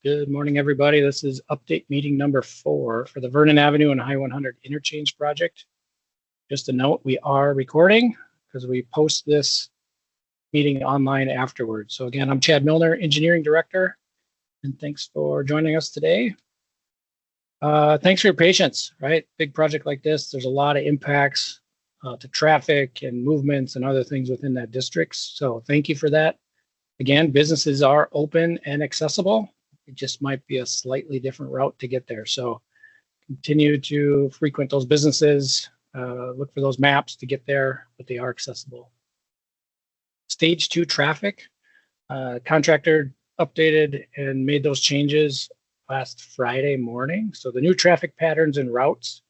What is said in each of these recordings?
Good morning, everybody. This is update meeting number 4 for the Vernon Avenue and Highway 100 interchange project. Just a note, we are recording because we post this meeting online afterwards. So again, I'm Chad Milner, Engineering Director, and thanks for joining us today. Thanks for your patience, right? Big project like this, there's a lot of impacts to traffic and movements and other things within that district. So thank you for that. Again, businesses are open and accessible. It just might be a slightly different route to get there. So continue to frequent those businesses, look for those maps to get there, but they are accessible. Stage 2 traffic, contractor updated and made those changes last Friday morning. So the new traffic patterns and routes.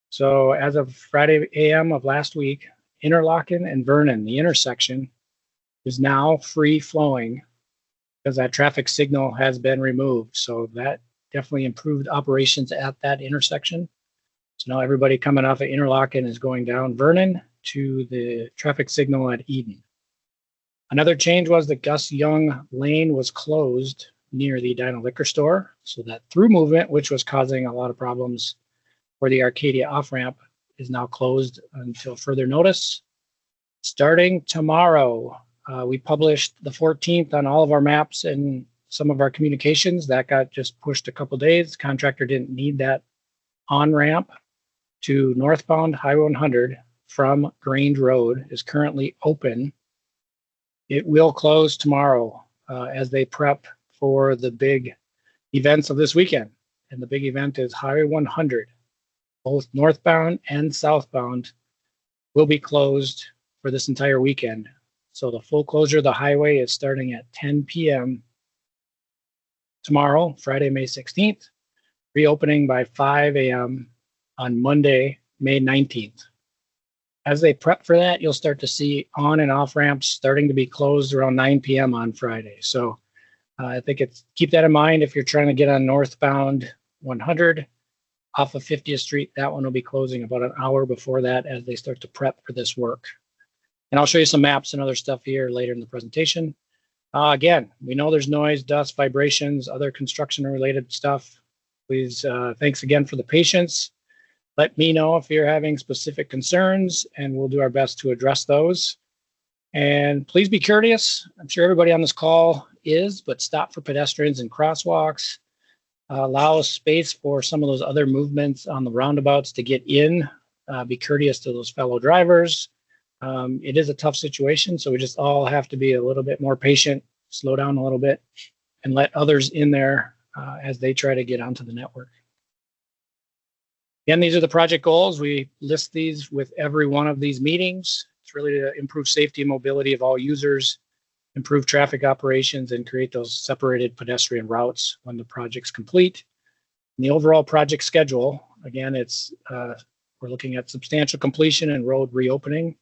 So as of Friday AM of last week, Interlochen and Vernon, the intersection, is now free flowing because that traffic signal has been removed. So that definitely improved operations at that intersection. So now everybody coming off of Interlochen is going down Vernon to the traffic signal at Eden. Another change was that Gus Young Lane was closed near the Edina liquor store. So that through movement, which was causing a lot of problems for the Arcadia off-ramp, is now closed until further notice. Starting tomorrow, we published the 14th on all of our maps and some of our communications. That got just pushed a couple days. Contractor didn't need that on-ramp to northbound Highway 100 from Grange Road is currently open. It will close tomorrow as they prep for the big events of this weekend. And the big event is Highway 100. Both northbound and southbound will be closed for this entire weekend. So the full closure of the highway is starting at 10 p.m. tomorrow, Friday, May 16th, reopening by 5 a.m. on Monday, May 19th. As they prep for that, you'll start to see on and off ramps starting to be closed around 9 p.m. on Friday. So I think keep that in mind if you're trying to get on northbound 100 off of 50th Street. That one will be closing about an hour before that as they start to prep for this work. And I'll show you some maps and other stuff here later in the presentation. Again, we know there's noise, dust, vibrations, other construction-related stuff. Please, thanks again for the patience. Let me know if you're having specific concerns, and we'll do our best to address those. And please be courteous. I'm sure everybody on this call is, but stop for pedestrians and crosswalks. Allow space for some of those other movements on the roundabouts to get in. Be courteous to those fellow drivers. It is a tough situation, so we just all have to be a little bit more patient, slow down a little bit, and let others in there as they try to get onto the network. Again, these are the project goals. We list these with every one of these meetings. It's really to improve safety and mobility of all users, improve traffic operations, and create those separated pedestrian routes when the project's complete. And the overall project schedule, again, we're looking at substantial completion and road reopening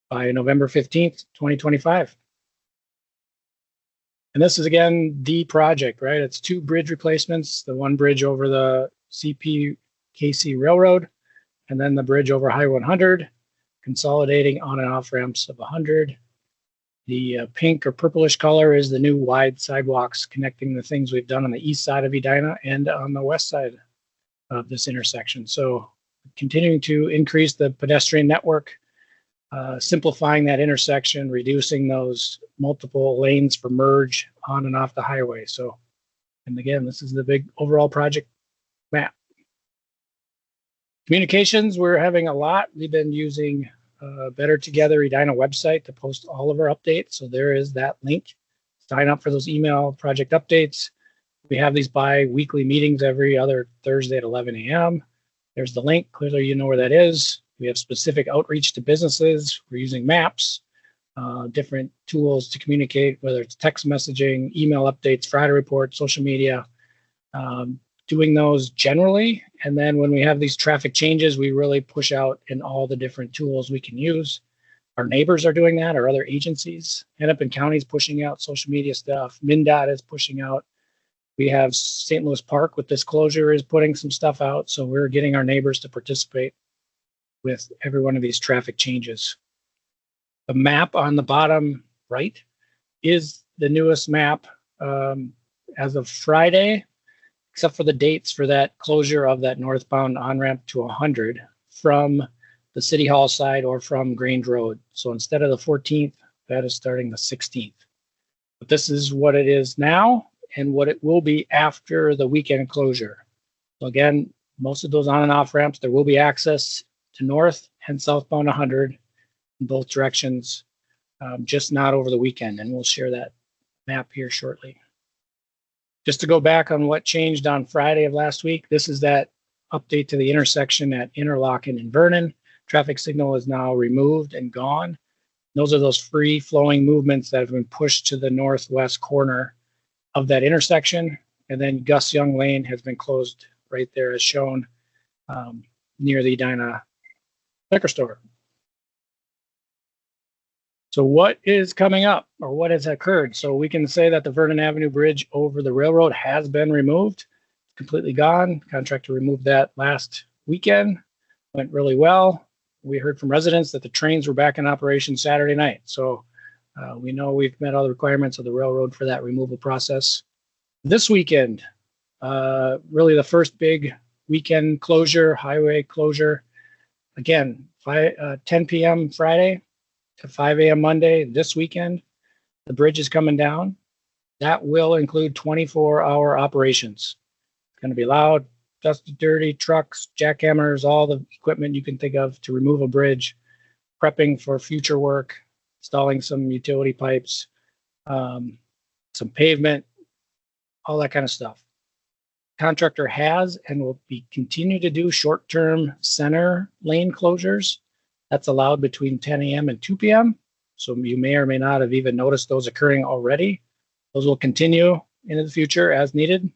by November 15th, 2025. And this is, again, the project, right? It's 2 bridge replacements, the one bridge over the CPKC Railroad, and then the bridge over Highway 100, consolidating on and off ramps of 100. The pink or purplish color is the new wide sidewalks connecting the things we've done on the east side of Edina and on the west side of this intersection. So continuing to increase the pedestrian network, simplifying that intersection, reducing those multiple lanes for merge on and off the highway. So, and again, this is the big overall project map. Communications, we're having a lot. We've been using Better Together Edina website to post all of our updates. So there is that link. Sign up for those email project updates. We have these bi-weekly meetings every other Thursday at 11 a.m. There's the link. Clearly, you know where that is. We have specific outreach to businesses. We're using maps, different tools to communicate, whether it's text messaging, email updates, Friday reports, social media, doing those generally. And then when we have these traffic changes, we really push out in all the different tools we can use. Our neighbors are doing that, our other agencies. Hennepin County is pushing out social media stuff. MnDOT is pushing out. We have St. Louis Park with this closure is putting some stuff out. So we're getting our neighbors to participate with every one of these traffic changes. The map on the bottom right is the newest map as of Friday, except for the dates for that closure of that northbound on-ramp to 100 from the City Hall side or from Grange Road. So instead of the 14th, that is starting the 16th. But this is what it is now and what it will be after the weekend closure. So again, most of those on and off ramps, there will be access to north and southbound 100 in both directions, just not over the weekend. And we'll share that map here shortly. Just to go back on what changed on Friday of last week, this is that update to the intersection at Interlochen and Vernon. Traffic signal is now removed and gone. Those are those free flowing movements that have been pushed to the northwest corner of that intersection. And then Gus Young Lane has been closed right there as shown near the Edina liquor store. So what is coming up or what has occurred? So we can say that the Vernon Avenue Bridge over the railroad has been removed, completely gone. Contractor removed that last weekend, went really well. We heard from residents that the trains were back in operation Saturday night. So we know we've met all the requirements of the railroad for that removal process. This weekend, really the first big weekend closure, highway closure. Again, 10 p.m. Friday to 5 a.m. Monday this weekend. The bridge is coming down. That will include 24-hour operations. It's going to be loud, dusty, dirty, trucks, jackhammers, all the equipment you can think of to remove a bridge, prepping for future work, installing some utility pipes, some pavement, all that kind of stuff. Contractor has and will continue to do short-term center lane closures. That's allowed between 10 a.m. and 2 p.m. So you may or may not have even noticed those occurring already. Those will continue into the future as needed.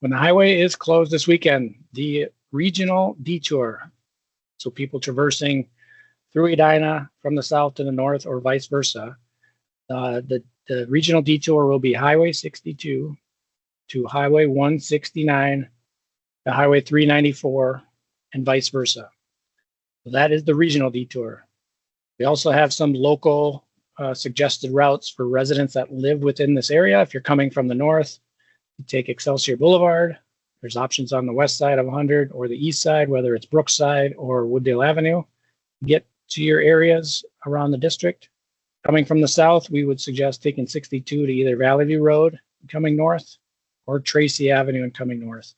When the highway is closed this weekend, the regional detour, so people traversing through Edina from the south to the north or vice versa, the regional detour will be Highway 62 to Highway 169 to Highway 394 and vice versa. So that is the regional detour. We also have some local suggested routes for residents that live within this area. If you're coming from the north, you take Excelsior Boulevard. There's options on the west side of 100 or the east side, whether it's Brookside or Wooddale Avenue. Get to your areas around the district. Coming from the south, we would suggest taking 62 to either Valley View Road coming north or Tracy Avenue and coming north.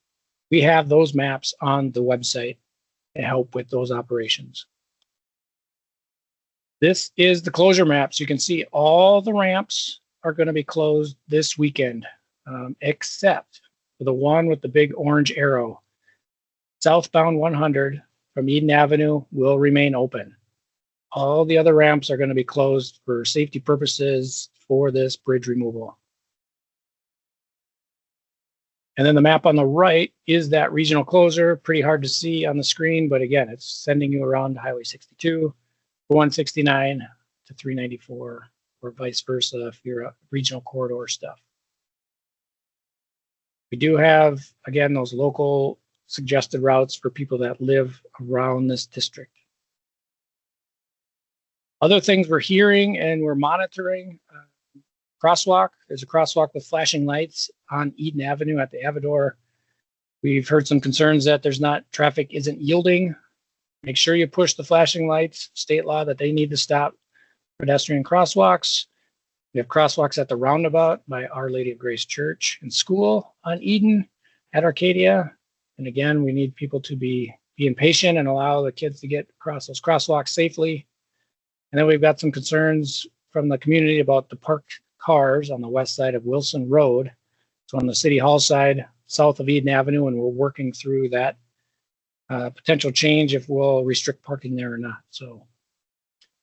We have those maps on the website to help with those operations. This is the closure map. So you can see all the ramps are going to be closed this weekend, except for the one with the big orange arrow. Southbound 100 from Eden Avenue will remain open. All the other ramps are going to be closed for safety purposes for this bridge removal. And then the map on the right is that regional closure. Pretty hard to see on the screen, but again, it's sending you around Highway 62, 169 to 394, or vice versa if you're a regional corridor stuff. We do have, again, those local suggested routes for people that live around this district. Other things we're hearing and we're monitoring, crosswalk. There's a crosswalk with flashing lights on Eden Avenue at the Avador. We've heard some concerns that traffic isn't yielding. Make sure you push the flashing lights, state law that they need to stop pedestrian crosswalks. We have crosswalks at the roundabout by Our Lady of Grace Church and School on Eden at Arcadia. And again, we need people to be patient and allow the kids to get across those crosswalks safely. And then we've got some concerns from the community about the parked cars on the west side of Wilson Road. So on the City Hall side, south of Eden Avenue, and we're working through that potential change if we'll restrict parking there or not. So,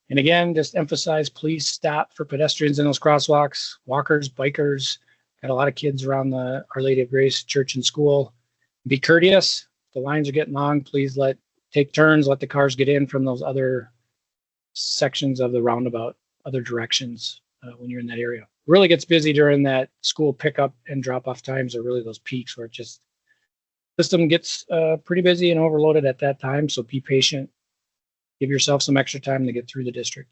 and again, just emphasize, please stop for pedestrians in those crosswalks, walkers, bikers. Got a lot of kids around the Our Lady of Grace Church and School. Be courteous. If the lines are getting long, please take turns, let the cars get in from those other sections of the roundabout, other directions when you're in that area. It really gets busy during that school pickup and drop off times are really those peaks where it just system gets pretty busy and overloaded at that time. So be patient. Give yourself some extra time to get through the district.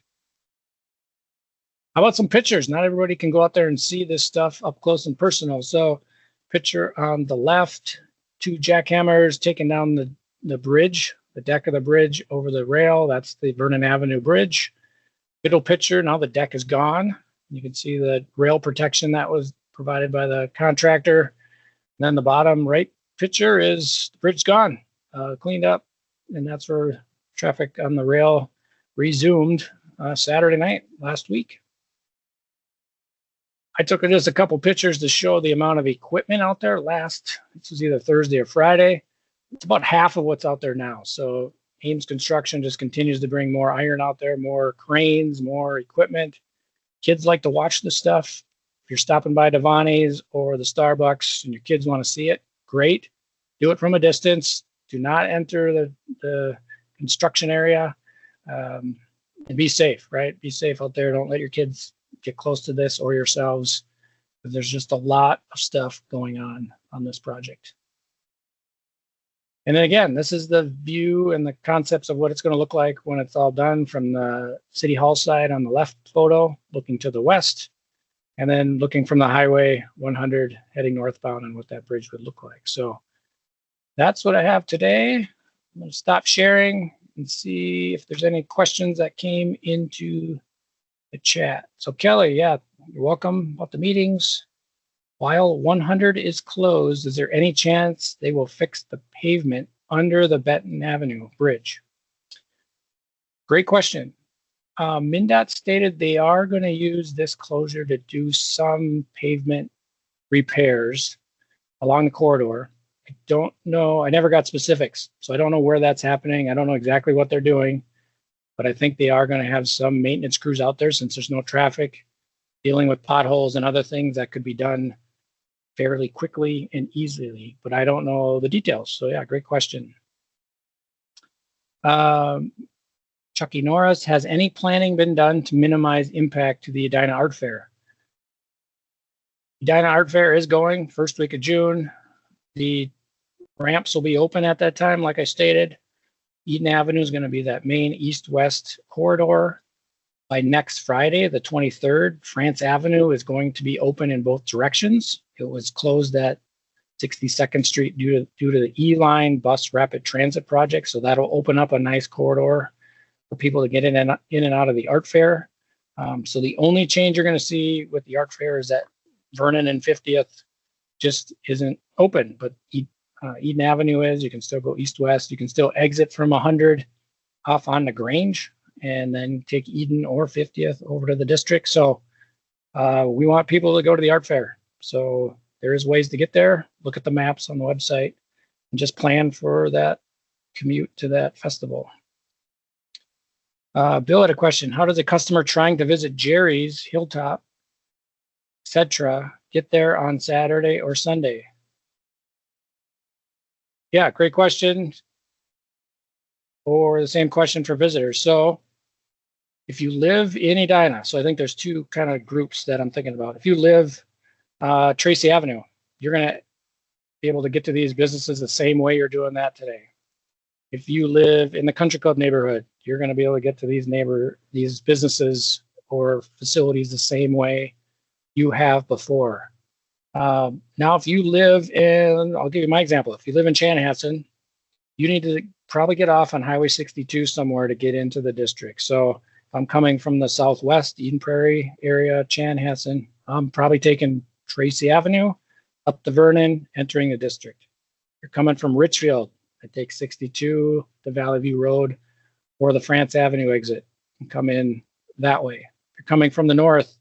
How about some pictures? Not everybody can go out there and see this stuff up close and personal. So picture on the left, 2 jackhammers taking down the bridge, the deck of the bridge over the rail. That's the Vernon Avenue Bridge. Middle picture, now the deck is gone. You can see the rail protection that was provided by the contractor. And then the bottom right picture is the bridge gone, cleaned up. And that's where traffic on the rail resumed Saturday night last week. I took just a couple pictures to show the amount of equipment out there this was either Thursday or Friday. It's about half of what's out there now. So Ames Construction just continues to bring more iron out there, more cranes, more equipment. Kids like to watch this stuff. If you're stopping by Devani's or the Starbucks and your kids want to see it, great. Do it from a distance. Do not enter the construction area, and be safe, right? Be safe out there. Don't let your kids get close to this or yourselves. There's just a lot of stuff going on this project. And then again, this is the view and the concepts of what it's going to look like when it's all done from the City Hall side on the left photo, looking to the west, and then looking from the Highway 100 heading northbound and what that bridge would look like. So that's what I have today. I'm going to stop sharing and see if there's any questions that came into the chat. So Kelly, yeah, you're welcome about the meetings. While 100 is closed, is there any chance they will fix the pavement under the Benton Avenue Bridge? Great question. MnDOT stated they are going to use this closure to do some pavement repairs along the corridor. I don't know. I never got specifics, so I don't know where that's happening. I don't know exactly what they're doing, but I think they are going to have some maintenance crews out there since there's no traffic, dealing with potholes and other things that could be done fairly quickly and easily, but I don't know the details. So yeah, great question. Chucky Norris, has any planning been done to minimize impact to the Edina Art Fair? Edina Art Fair is going first week of June. The ramps will be open at that time, like I stated. Eden Avenue is going to be that main east-west corridor. By next Friday, the 23rd, France Avenue is going to be open in both directions. It was closed at 62nd Street due to the E-Line bus rapid transit project. So that'll open up a nice corridor for people to get in and out of the art fair. So the only change you're going to see with the art fair is that Vernon and 50th just isn't open, but Eden Avenue is. You can still go east-west. You can still exit from 100 off on the Grange and then take Eden or 50th over to the district. So we want people to go to the art fair. So there is ways to get there. Look at the maps on the website and just plan for that commute to that festival. Bill had a question. How does a customer trying to visit Jerry's, Hilltop, etc., get there on Saturday or Sunday? Yeah, great question. Or the same question for visitors. So if you live in Edina, so I think there's two kind of groups that I'm thinking about. If you live Tracy Avenue, you're going to be able to get to these businesses the same way you're doing that today. If you live in the Country Club neighborhood, you're going to be able to get to these businesses or facilities the same way you have before. Now, if you live in, I'll give you my example. If you live in Chanhassen, you need to probably get off on Highway 62 somewhere to get into the district. So if I'm coming from the southwest Eden Prairie area, Chanhassen, I'm probably taking Tracy Avenue up to Vernon, entering the district. You're coming from Richfield, I take 62 to Valley View Road or the France Avenue exit and come in that way. If you're coming from the north,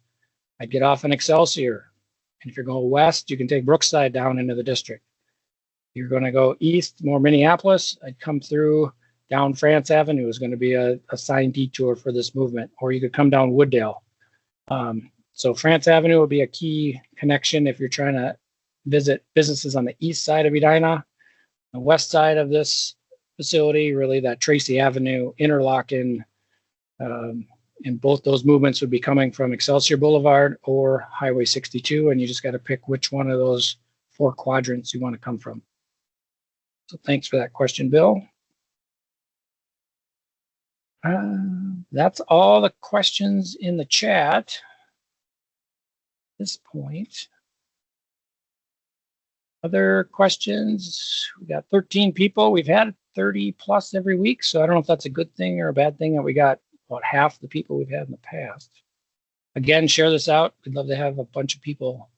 I'd get off in Excelsior. And if you're going west, you can take Brookside down into the district. If you're going to go east, more Minneapolis, I'd come through down France Avenue is going to be a assigned detour for this movement, or you could come down Wooddale. So France Avenue would be a key connection if you're trying to visit businesses on the east side of Edina. The west side of this facility, really that Tracy Avenue interlocking, and both those movements would be coming from Excelsior Boulevard or Highway 62, and you just got to pick which one of those 4 quadrants you want to come from. So thanks for that question, Bill. That's all the questions in the chat. this point. Other questions? We got 13 people. We've had 30 plus every week, so I don't know if that's a good thing or a bad thing that we got about half the people we've had in the past. Again, share this out. We'd love to have a bunch of people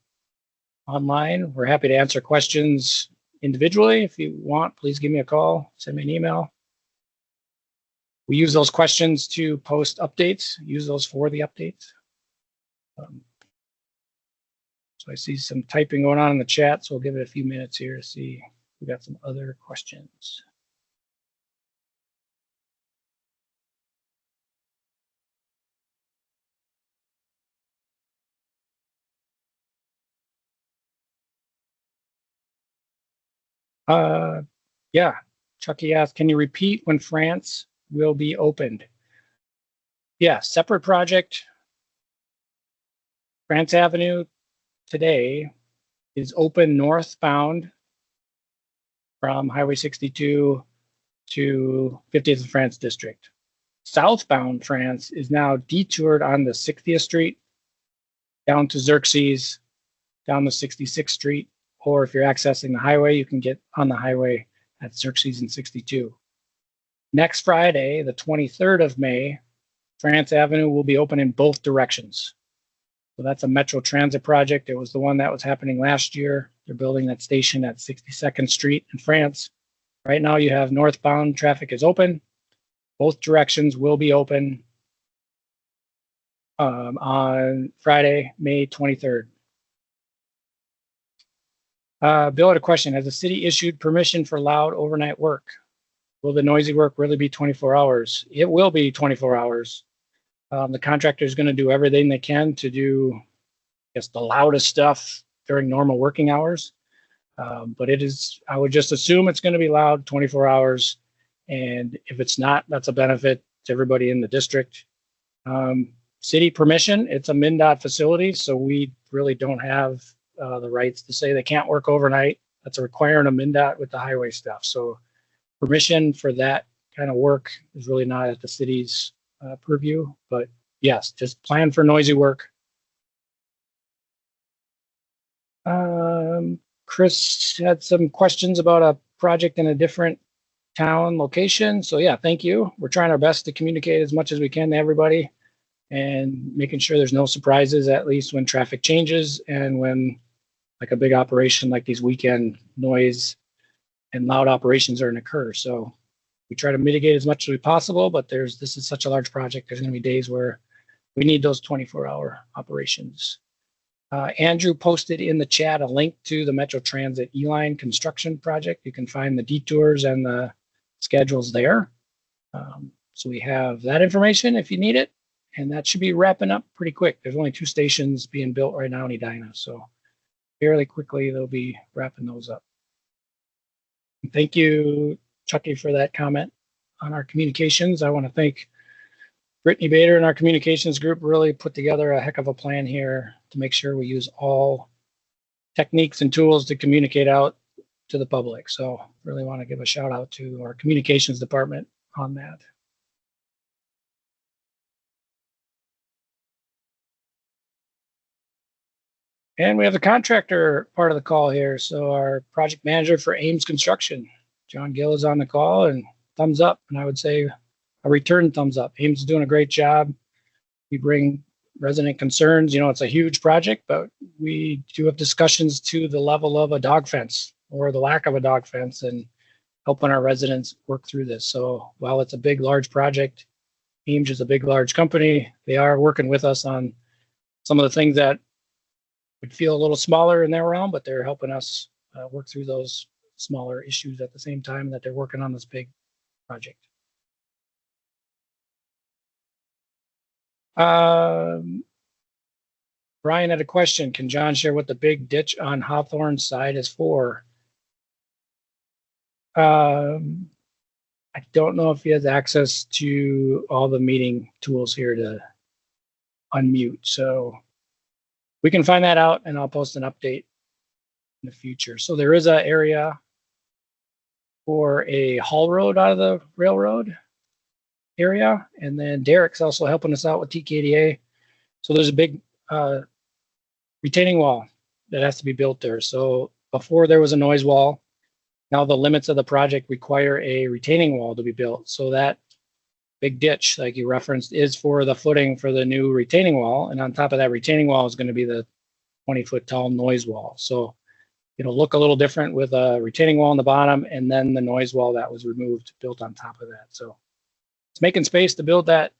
online. We're happy to answer questions individually. If you want, please give me a call, send me an email. We use those questions to post updates, use those for the updates. So I see some typing going on in the chat, so we'll give it a few minutes here to see if we got some other questions. Yeah, Chucky asked, can you repeat when France will be opened? Yeah, separate project. France Avenue today is open northbound from Highway 62 to 50th and France District. Southbound France is now detoured on the 60th Street down to Xerxes, down to 66th Street, or if you're accessing the highway, you can get on the highway at Xerxes and 62. Next Friday, the 23rd of May, France Avenue will be open in both directions. So that's a Metro Transit project. It was the one that was happening last year. They're building that station at 62nd Street in France. Right now you have northbound traffic is open. Both directions will be open on Friday, May 23rd. Bill had a question. Has the city issued permission for loud overnight work? Will the noisy work really be 24 hours? It will be 24 hours. The contractor is going to do everything they can to do, I guess, the loudest stuff during normal working hours. But it is, I would just assume it's going to be loud 24 hours. And if it's not, that's a benefit to everybody in the district. City permission, it's a MnDOT facility, so we really don't have the rights to say they can't work overnight. That's a requirement of MnDOT with the highway stuff. So permission for that kind of work is really not at the city's purview. But yes, just plan for noisy work. Chris had some questions about a project in a different town location. So yeah, thank you. We're trying our best to communicate as much as we can to everybody and making sure there's no surprises, at least when traffic changes and when like a big operation like these weekend noise and loud operations are going to occur. So we try to mitigate as much as possible, but this is such a large project. There's going to be days where we need those 24-hour operations. Andrew posted in the chat a link to the Metro Transit E-Line construction project. You can find the detours and the schedules there. So we have that information if you need it, and that should be wrapping up pretty quick. There's only 2 stations being built right now in Edina, so fairly quickly they'll be wrapping those up. And thank you, Chucky, for that comment on our communications. I want to thank Brittany Bader and our communications group really put together a heck of a plan here to make sure we use all techniques and tools to communicate out to the public. So really want to give a shout out to our communications department on that. And we have the contractor part of the call here. So our project manager for Ames Construction, John Gill, is on the call, and thumbs up. And I would say a return thumbs up. Ames is doing a great job. We bring resident concerns. You know, it's a huge project, but we do have discussions to the level of a dog fence or the lack of a dog fence and helping our residents work through this. So while it's a big, large project, Ames is a big, large company. They are working with us on some of the things that would feel a little smaller in their realm, but they're helping us work through those smaller issues at the same time that they're working on this big project. Brian had a question. Can John share what the big ditch on Hawthorne side is for? I don't know if he has access to all the meeting tools here to unmute, so we can find that out and I'll post an update in the future. So there is an area for a haul road out of the railroad area. And then Derek's also helping us out with TKDA. So there's a big retaining wall that has to be built there. So before there was a noise wall. Now the limits of the project require a retaining wall to be built. So that big ditch, like you referenced, is for the footing for the new retaining wall. And on top of that retaining wall is going to be the 20-foot tall noise wall. So it'll look a little different with a retaining wall on the bottom and then the noise wall that was removed, built on top of that. So it's making space to build that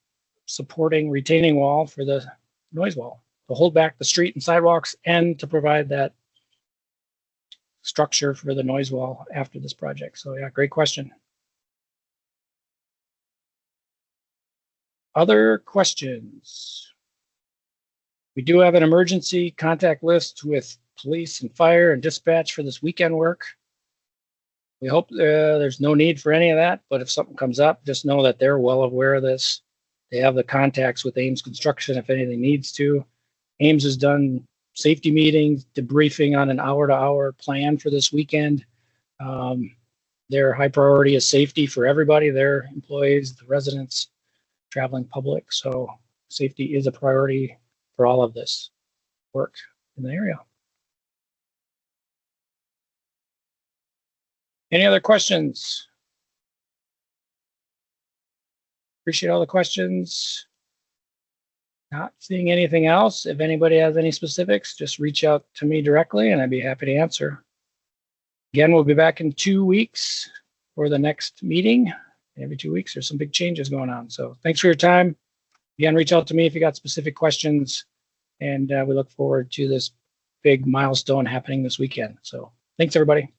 supporting retaining wall for the noise wall to hold back the street and sidewalks and to provide that structure for the noise wall after this project. So yeah, great question. Other questions? We do have an emergency contact list with police and fire and dispatch for this weekend work. We hope there's no need for any of that, but if something comes up, just know that they're well aware of this. They have the contacts with Ames Construction if anything needs to. Ames has done safety meetings, debriefing on an hour-to-hour plan for this weekend. Their high priority is safety for everybody, their employees, the residents, traveling public. So safety is a priority for all of this work in the area. Any other questions? Appreciate all the questions. Not seeing anything else. If anybody has any specifics, just reach out to me directly and I'd be happy to answer. Again, we'll be back in 2 weeks for the next meeting. Every 2 weeks, there's some big changes going on. So thanks for your time. Again, reach out to me if you got specific questions. And we look forward to this big milestone happening this weekend. So thanks, everybody.